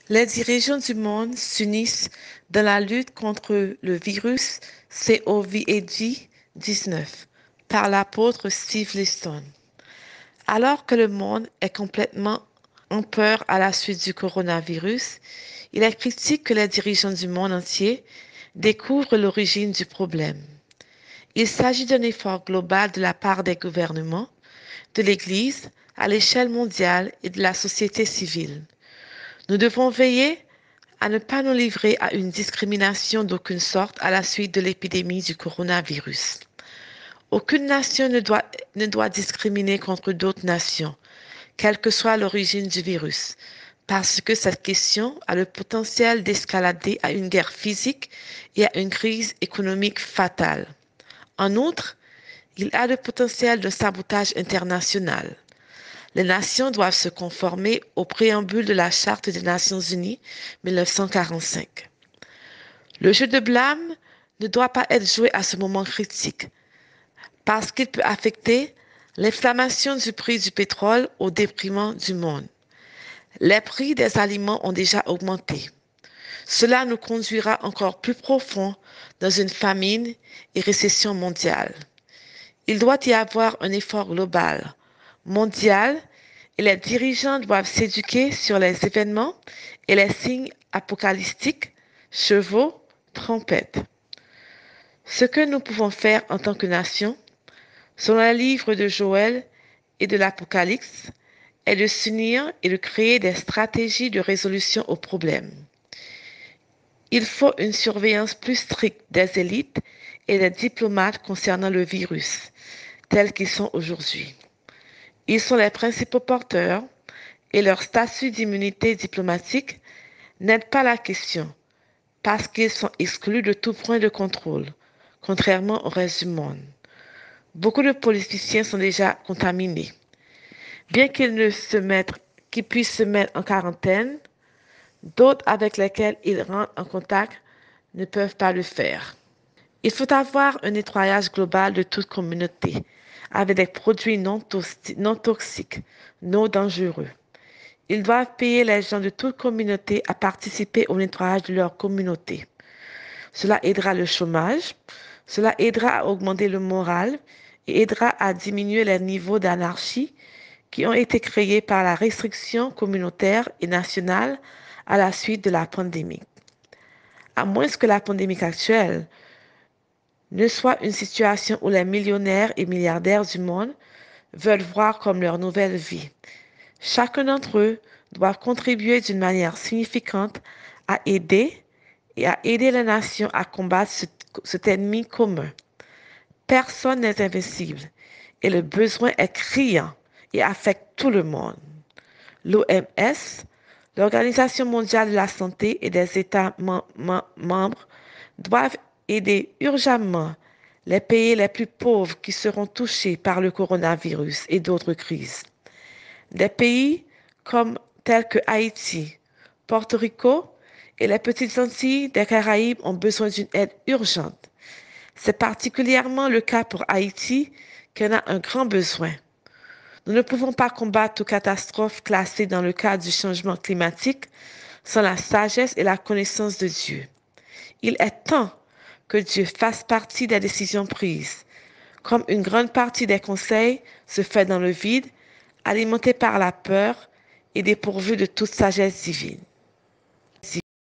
Les dirigeants du monde s'unissent dans la lutte contre le virus COVID-19 par l'apôtre Steve Liston. Alors que le monde est complètement en peur à la suite du coronavirus, il est critique que les dirigeants du monde entier découvrent l'origine du problème. Il s'agit d'un effort global de la part des gouvernements, de l'Église, à l'échelle mondiale et de la société civile. Nous devons veiller à ne pas nous livrer à une discrimination d'aucune sorte à la suite de l'épidémie du coronavirus. Aucune nation ne doit discriminer contre d'autres nations, quelle que soit l'origine du virus, parce que cette question a le potentiel d'escalader à une guerre physique et à une crise économique fatale. En outre, il a le potentiel de sabotage international. Les nations doivent se conformer au préambule de la Charte des Nations Unies 1945. Le jeu de blâme ne doit pas être joué à ce moment critique parce qu'il peut affecter l'inflammation du prix du pétrole au détriment du monde. Les prix des aliments ont déjà augmenté. Cela nous conduira encore plus profond dans une famine et récession mondiale. Il doit y avoir un effort global, mondial, et les dirigeants doivent s'éduquer sur les événements et les signes apocalyptiques, chevaux, trompettes. Ce que nous pouvons faire en tant que nation, selon les livres de Joël et de l'Apocalypse, est de s'unir et de créer des stratégies de résolution aux problèmes. Il faut une surveillance plus stricte des élites et des diplomates concernant le virus, tels qu'ils sont aujourd'hui. Ils sont les principaux porteurs et leur statut d'immunité diplomatique n'aide pas la question parce qu'ils sont exclus de tout point de contrôle, contrairement au reste du monde. Beaucoup de politiciens sont déjà contaminés. Bien qu'ils puissent se mettre en quarantaine, d'autres avec lesquels ils rentrent en contact ne peuvent pas le faire. Il faut avoir un nettoyage global de toute communauté avec des produits non toxiques, non dangereux. Ils doivent payer les gens de toute communauté à participer au nettoyage de leur communauté. Cela aidera le chômage, cela aidera à augmenter le moral et aidera à diminuer les niveaux d'anarchie qui ont été créés par la restriction communautaire et nationale à la suite de la pandémie. À moins que la pandémie actuelle ne soit une situation où les millionnaires et milliardaires du monde veulent voir comme leur nouvelle vie. Chacun d'entre eux doit contribuer d'une manière significante à aider et à aider les nations à combattre cet ennemi commun. Personne n'est invincible et le besoin est criant et affecte tout le monde. L'OMS, l'Organisation mondiale de la santé et des États membres doivent aider urgemment les pays les plus pauvres qui seront touchés par le coronavirus et d'autres crises. Des pays tels que Haïti, Porto Rico et les petites Antilles des Caraïbes ont besoin d'une aide urgente. C'est particulièrement le cas pour Haïti qui en a un grand besoin. Nous ne pouvons pas combattre toute catastrophe classée dans le cadre du changement climatique sans la sagesse et la connaissance de Dieu. Il est temps que Dieu fasse partie des décisions prises. Comme une grande partie des conseils se fait dans le vide, alimenté par la peur et dépourvu de toute sagesse divine.